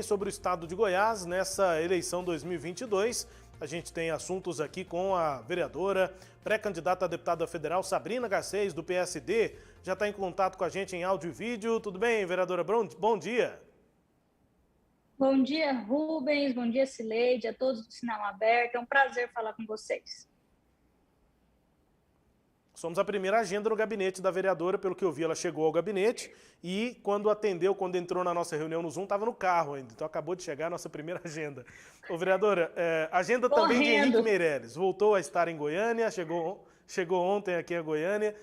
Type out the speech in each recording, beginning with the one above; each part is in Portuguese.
sobre o estado de Goiás nessa eleição 2022. A gente tem assuntos aqui com a vereadora, pré-candidata a deputada federal Sabrina Garcês, do PSD. Já está em contato com a gente em áudio e vídeo. Tudo bem, vereadora? Bom dia. Bom dia, Rubens. Bom dia, Cileide, a todos do Sinal Aberto. É um prazer falar com vocês. Somos a primeira agenda no gabinete da vereadora, pelo que eu vi, ela chegou ao gabinete e quando entrou na nossa reunião no Zoom, estava no carro ainda, então acabou de chegar a nossa primeira agenda. Ô, vereadora, agenda também de Henrique Meirelles, voltou a estar em Goiânia, chegou ontem aqui a Goiânia,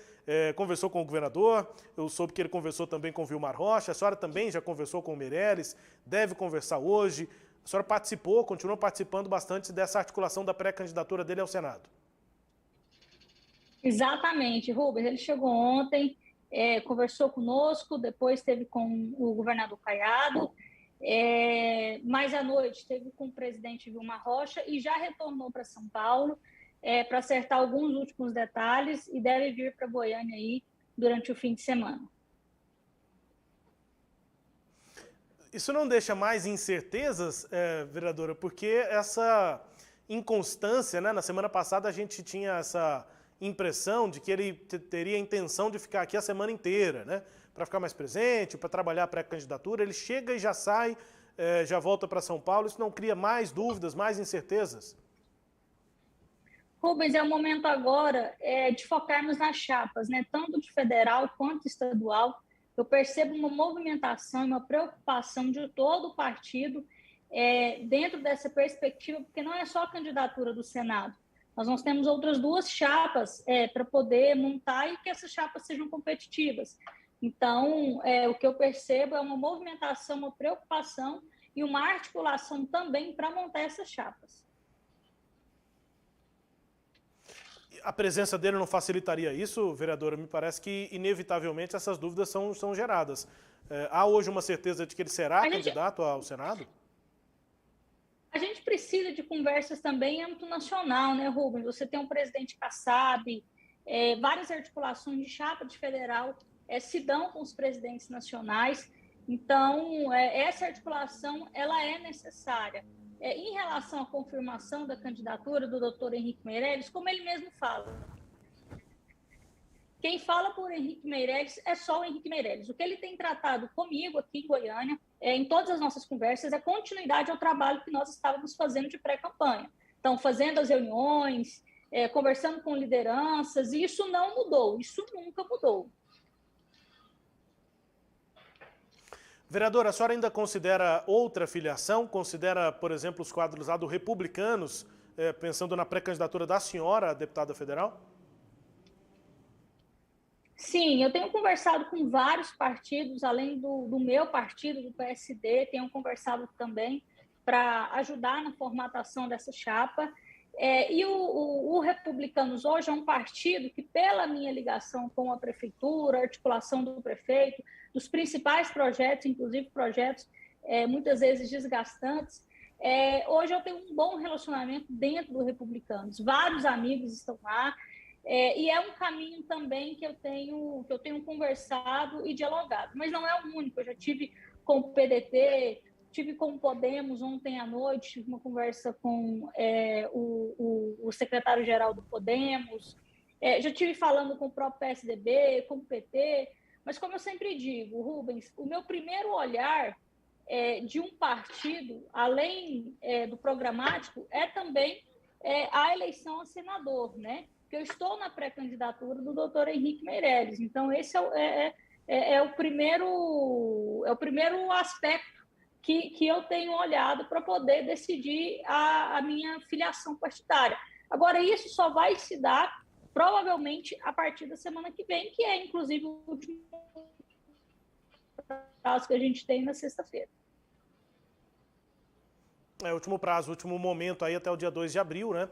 conversou com o governador, eu soube que ele conversou também com o Vilmar Rocha, a senhora também já conversou com o Meirelles, deve conversar hoje, a senhora continua participando bastante dessa articulação da pré-candidatura dele ao Senado. Exatamente, Rubens. Ele chegou ontem, conversou conosco, depois esteve com o governador Caiado, mais à noite esteve com o presidente Vilmar Rocha e já retornou para São Paulo para acertar alguns últimos detalhes e deve vir para Goiânia aí durante o fim de semana. Isso não deixa mais incertezas, vereadora, porque essa inconstância, né? Na semana passada a gente tinha essa impressão de que ele teria a intenção de ficar aqui a semana inteira, né? Para ficar mais presente, para trabalhar a pré-candidatura. Ele chega e já sai, já volta para São Paulo. Isso não cria mais dúvidas, mais incertezas? Rubens, é o momento agora de focarmos nas chapas, né? Tanto de federal quanto estadual. Eu percebo uma movimentação, uma preocupação de todo o partido dentro dessa perspectiva, porque não é só a candidatura do Senado. Nós temos outras duas chapas para poder montar e que essas chapas sejam competitivas. Então, o que eu percebo é uma movimentação, uma preocupação e uma articulação também para montar essas chapas. A presença dele não facilitaria isso, vereadora? Me parece que, inevitavelmente, essas dúvidas são geradas. Há hoje uma certeza de que ele será candidato ao Senado? A gente precisa de conversas também em âmbito nacional, né, Rubens? Você tem um presidente Kassab, várias articulações de chapa de federal se dão com os presidentes nacionais. Então, essa articulação ela é necessária. Em relação à confirmação da candidatura do doutor Henrique Meirelles, como ele mesmo fala, quem fala por Henrique Meirelles é só o Henrique Meirelles. O que ele tem tratado comigo aqui em Goiânia, em todas as nossas conversas, é continuidade ao trabalho que nós estávamos fazendo de pré-campanha. Então, fazendo as reuniões, conversando com lideranças, e isso não mudou, isso nunca mudou. Vereadora, a senhora ainda considera outra filiação? Considera, por exemplo, os quadros lá do Republicanos, pensando na pré-candidatura da senhora a deputada federal? Sim, eu tenho conversado com vários partidos, além do meu partido, do PSD, tenho conversado também para ajudar na formatação dessa chapa. E o Republicanos hoje é um partido que, pela minha ligação com a prefeitura, articulação do prefeito, dos principais projetos, inclusive projetos muitas vezes desgastantes, hoje eu tenho um bom relacionamento dentro do Republicanos. Vários amigos estão lá. E é um caminho também que eu tenho conversado e dialogado, mas não é o único. Eu já tive com o PDT, tive com o Podemos ontem à noite, tive uma conversa com o secretário-geral do Podemos, já tive falando com o próprio PSDB, com o PT, mas como eu sempre digo, Rubens, o meu primeiro olhar de um partido, além do programático, é também a eleição a senador, né? Eu estou na pré-candidatura do doutor Henrique Meirelles. Então, esse é o primeiro aspecto que eu tenho olhado para poder decidir a minha filiação partidária. Agora, isso só vai se dar, provavelmente, a partir da semana que vem, que é, inclusive, o último prazo que a gente tem na sexta-feira. Último prazo, último momento aí até o dia 2 de abril, né?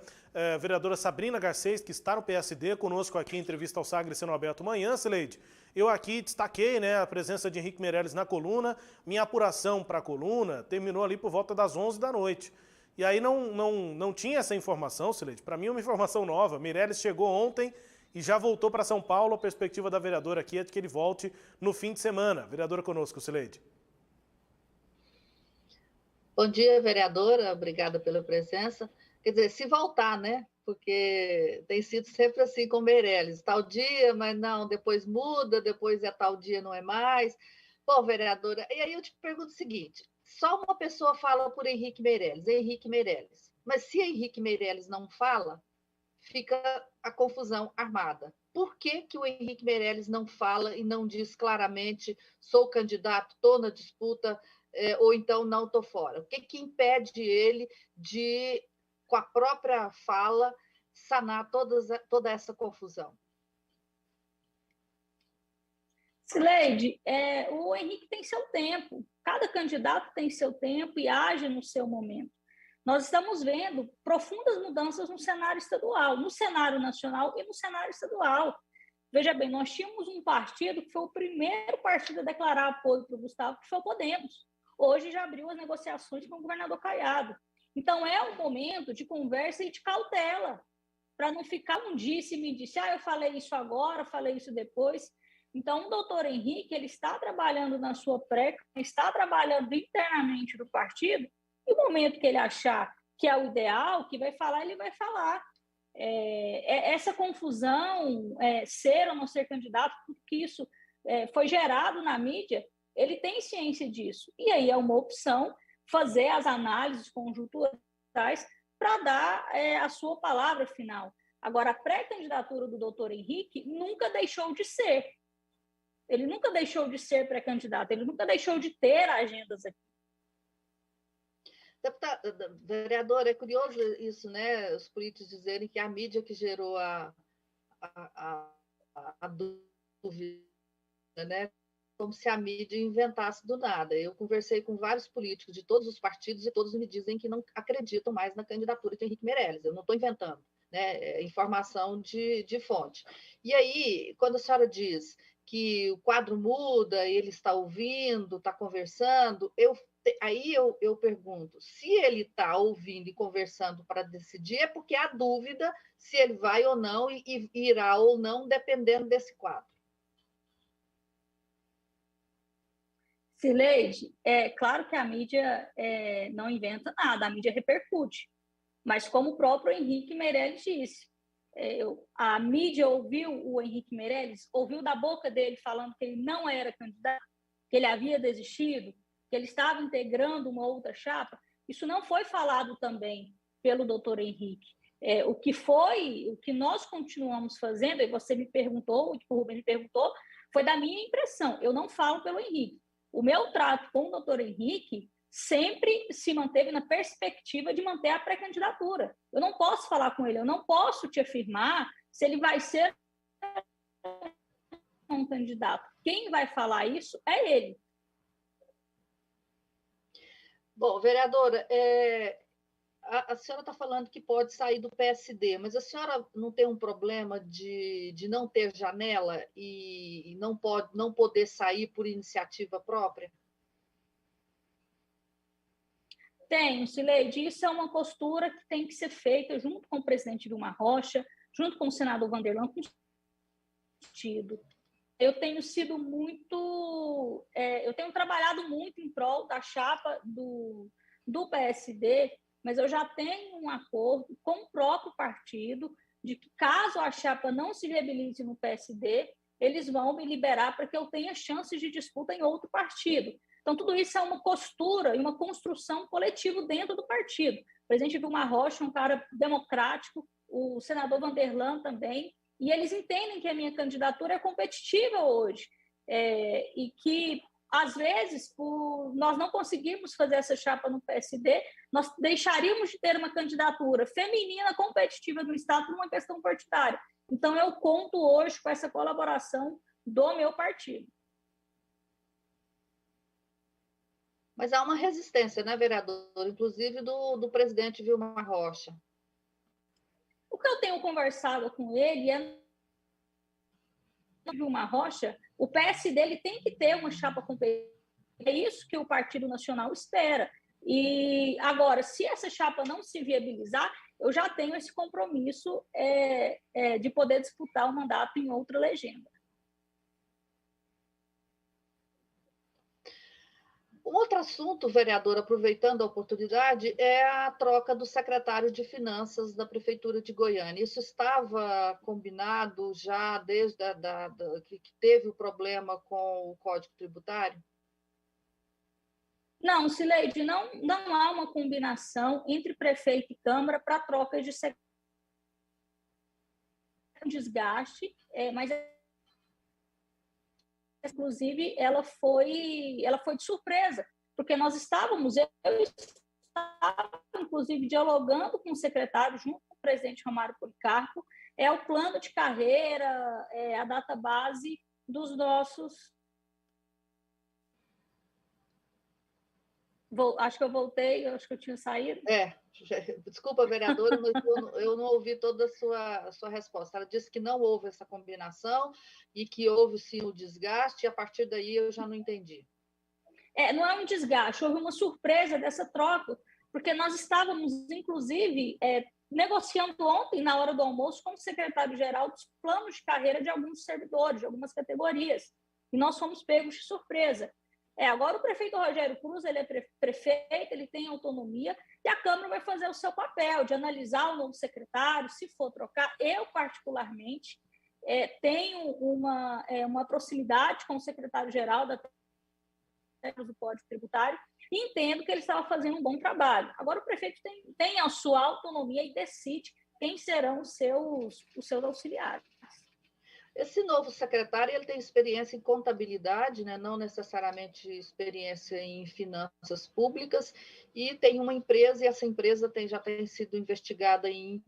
Vereadora Sabrina Garcês, que está no PSD, conosco aqui em entrevista ao Sagres Sinal Aberto amanhã, Cileide. Eu aqui destaquei, né, a presença de Henrique Meirelles na coluna. Minha apuração para a coluna terminou ali por volta das 11 da noite. E aí não tinha essa informação, Cileide. Para mim é uma informação nova. Meirelles chegou ontem e já voltou para São Paulo. A perspectiva da vereadora aqui é de que ele volte no fim de semana. Vereadora conosco, Cileide. Bom dia, vereadora, obrigada pela presença. Quer dizer, se voltar, né? Porque tem sido sempre assim com Meirelles, tal dia, mas não, depois muda, depois é tal dia, não é mais. Bom, vereadora, e aí eu te pergunto o seguinte, só uma pessoa fala por Henrique Meirelles, mas se Henrique Meirelles não fala, fica a confusão armada. Por que que o Henrique Meirelles não fala e não diz claramente sou candidato, estou na disputa, ou então não estou fora? O que que impede ele de, com a própria fala, sanar toda essa confusão? Sileide, o Henrique tem seu tempo, cada candidato tem seu tempo e age no seu momento. Nós estamos vendo profundas mudanças no cenário estadual, no cenário nacional e no cenário estadual. Veja bem, nós tínhamos um partido que foi o primeiro partido a declarar apoio para o Gustavo, que foi o Podemos. Hoje já abriu as negociações com o governador Caiado. Então, é um momento de conversa e de cautela, para não ficar um disse-me disse, eu falei isso agora, falei isso depois. Então, o doutor Henrique, ele está trabalhando na sua pré, está trabalhando internamente do partido, e o momento que ele achar que é o ideal, que vai falar, ele vai falar. Essa confusão, ser ou não ser candidato, porque isso foi gerado na mídia, ele tem ciência disso. E aí é uma opção fazer as análises conjunturais para dar a sua palavra final. Agora, a pré-candidatura do doutor Henrique nunca deixou de ser. Ele nunca deixou de ser pré-candidato, ele nunca deixou de ter agendas aqui. Deputada, vereadora, é curioso isso, né? Os políticos dizerem que a mídia que gerou a dúvida, né? Como se a mídia inventasse do nada. Eu conversei com vários políticos de todos os partidos e todos me dizem que não acreditam mais na candidatura de Henrique Meirelles. Eu não estou inventando, né? Informação de fonte. E aí, quando a senhora diz que o quadro muda, ele está ouvindo, está conversando, aí eu pergunto, se ele está ouvindo e conversando para decidir, é porque há dúvida se ele vai ou não e irá ou não, dependendo desse quadro. Sileide, é claro que a mídia não inventa nada, a mídia repercute. Mas como o próprio Henrique Meirelles disse, a mídia ouviu o Henrique Meirelles, ouviu da boca dele falando que ele não era candidato, que ele havia desistido, que ele estava integrando uma outra chapa. Isso não foi falado também pelo doutor Henrique. O que nós continuamos fazendo, e você me perguntou, o Rubem me perguntou, foi da minha impressão. Eu não falo pelo Henrique. O meu trato com o doutor Henrique sempre se manteve na perspectiva de manter a pré-candidatura. Eu não posso falar com ele, eu não posso te afirmar se ele vai ser um candidato. Quem vai falar isso é ele. Bom, vereadora, a senhora está falando que pode sair do PSD, mas a senhora não tem um problema de não ter janela e não poder sair por iniciativa própria? Tenho, Sileide. Isso é uma postura que tem que ser feita junto com o presidente Vilmar Rocha, junto com o senador Vanderlan, com sentido. Eu tenho sido muito... eu tenho trabalhado muito em prol da chapa do PSD, mas eu já tenho um acordo com o próprio partido de que, caso a chapa não se viabilize no PSD, eles vão me liberar para que eu tenha chances de disputa em outro partido. Então, tudo isso é uma costura e uma construção coletiva dentro do partido. O presidente Vilmar Rocha é um cara democrático, o senador Vanderlan também, e eles entendem que a minha candidatura é competitiva hoje, e que, às vezes, por nós não conseguirmos fazer essa chapa no PSD, nós deixaríamos de ter uma candidatura feminina competitiva no Estado por uma questão partidária. Então, eu conto hoje com essa colaboração do meu partido. Mas há uma resistência, né, vereador? Inclusive do presidente Vilmar Rocha. O que eu tenho conversado com ele é Vilmar Rocha, o PSD ele tem que ter uma chapa competitiva. É isso que o Partido Nacional espera. E agora, se essa chapa não se viabilizar, eu já tenho esse compromisso de poder disputar o mandato em outra legenda. Um outro assunto, vereador, aproveitando a oportunidade, é a troca do secretário de Finanças da Prefeitura de Goiânia. Isso estava combinado já desde que teve o problema com o Código Tributário? Não, Cileide, não há uma combinação entre prefeito e Câmara para troca de secretário. Desgaste, mas inclusive ela foi de surpresa, porque eu estava inclusive dialogando com o secretário junto com o presidente Romário Policarpo, o plano de carreira, a database dos nossos. Acho que eu voltei, acho que eu tinha saído. Desculpa, vereadora, mas eu não ouvi toda a sua resposta. Ela disse que não houve essa combinação e que houve, sim, o desgaste, e a partir daí eu já não entendi. Não é um desgaste, houve uma surpresa dessa troca, porque nós estávamos, inclusive, negociando ontem, na hora do almoço, com o secretário-geral dos planos de carreira de alguns servidores, de algumas categorias, e nós fomos pegos de surpresa. Agora o prefeito Rogério Cruz, ele é prefeito, ele tem autonomia, e a Câmara vai fazer o seu papel de analisar o novo secretário, se for trocar. Eu, particularmente, tenho uma proximidade com o secretário-geral do Código Tributário e entendo que ele estava fazendo um bom trabalho. Agora o prefeito tem a sua autonomia e decide quem serão os seus auxiliares. Esse novo secretário, ele tem experiência em contabilidade, né? Não necessariamente experiência em finanças públicas, e tem uma empresa, e essa empresa já tem sido investigada em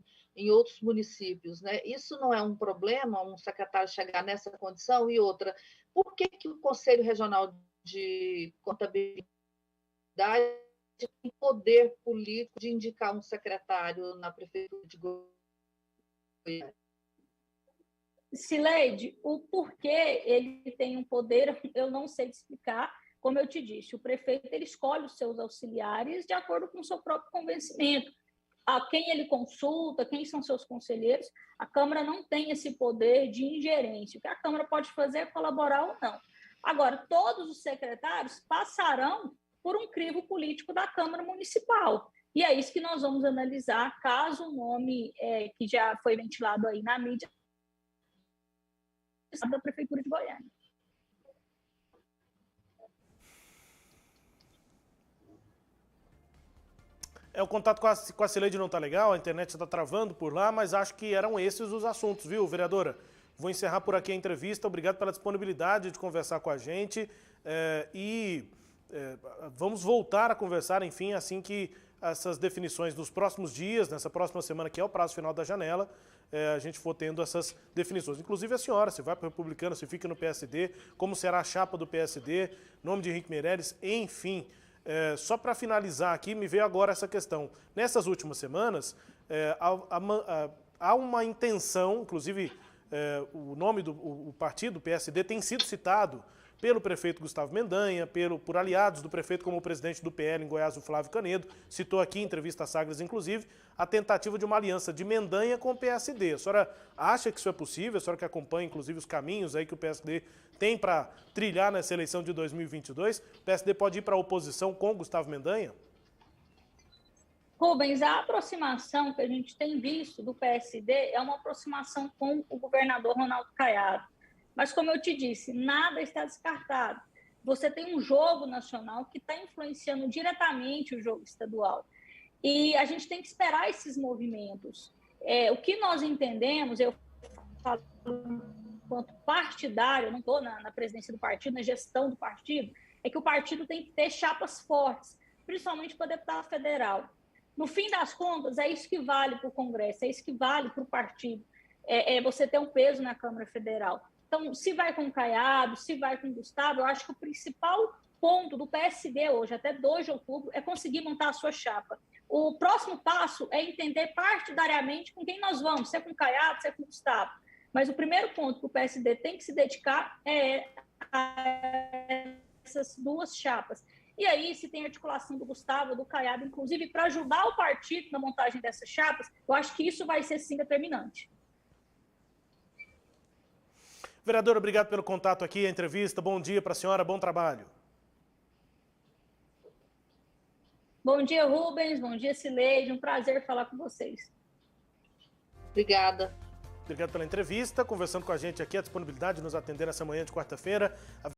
outros municípios, né? Isso não é um problema, um secretário chegar nessa condição? E outra, por que o Conselho Regional de Contabilidade tem poder político de indicar um secretário na Prefeitura de Goiânia? Cileide, o porquê ele tem um poder, eu não sei te explicar. Como eu te disse, o prefeito ele escolhe os seus auxiliares de acordo com o seu próprio convencimento. A quem ele consulta, quem são seus conselheiros, a Câmara não tem esse poder de ingerência. O que a Câmara pode fazer é colaborar ou não. Agora, todos os secretários passarão por um crivo político da Câmara Municipal. E é isso que nós vamos analisar, caso o nome que já foi ventilado aí na mídia da Prefeitura de Goiânia. O contato com a Cileide não está legal, a internet está travando por lá, mas acho que eram esses os assuntos, viu, vereadora? Vou encerrar por aqui a entrevista. Obrigado pela disponibilidade de conversar com a gente vamos voltar a conversar, enfim, assim que essas definições dos próximos dias, nessa próxima semana, que é o prazo final da janela, a gente for tendo essas definições. Inclusive a senhora, se vai para o Republicano, se fica no PSD, como será a chapa do PSD, nome de Henrique Meirelles, enfim. Só para finalizar aqui, me veio agora essa questão. Nessas últimas semanas, há uma intenção, inclusive o nome do partido, o PSD, tem sido citado pelo prefeito Gustavo Mendanha, por aliados do prefeito, como o presidente do PL em Goiás, o Flávio Canedo, citou aqui em entrevista a Sagres, inclusive, a tentativa de uma aliança de Mendanha com o PSD. A senhora acha que isso é possível? A senhora que acompanha, inclusive, os caminhos aí que o PSD tem para trilhar nessa eleição de 2022, o PSD pode ir para a oposição com o Gustavo Mendanha? Rubens, a aproximação que a gente tem visto do PSD é uma aproximação com o governador Ronaldo Caiado. Mas, como eu te disse, nada está descartado. Você tem um jogo nacional que está influenciando diretamente o jogo estadual. E a gente tem que esperar esses movimentos. O que nós entendemos, eu falo enquanto partidário, eu não estou na presidência do partido, na gestão do partido, é que o partido tem que ter chapas fortes, principalmente para deputado federal. No fim das contas, é isso que vale para o Congresso, é isso que vale para o partido. Você ter um peso na Câmara Federal. Então, se vai com o Caiado, se vai com o Gustavo, eu acho que o principal ponto do PSD hoje, até 2 de outubro, é conseguir montar a sua chapa. O próximo passo é entender partidariamente com quem nós vamos, se é com o Caiado, se é com o Gustavo. Mas o primeiro ponto que o PSD tem que se dedicar é a essas 2 chapas. E aí, se tem articulação do Gustavo, do Caiado, inclusive, para ajudar o partido na montagem dessas chapas, eu acho que isso vai ser, sim, determinante. Vereador, obrigado pelo contato aqui, a entrevista. Bom dia para a senhora, bom trabalho. Bom dia, Rubens. Bom dia, Cileide. Um prazer falar com vocês. Obrigada. Obrigado pela entrevista, conversando com a gente aqui, a disponibilidade de nos atender nessa manhã de quarta-feira.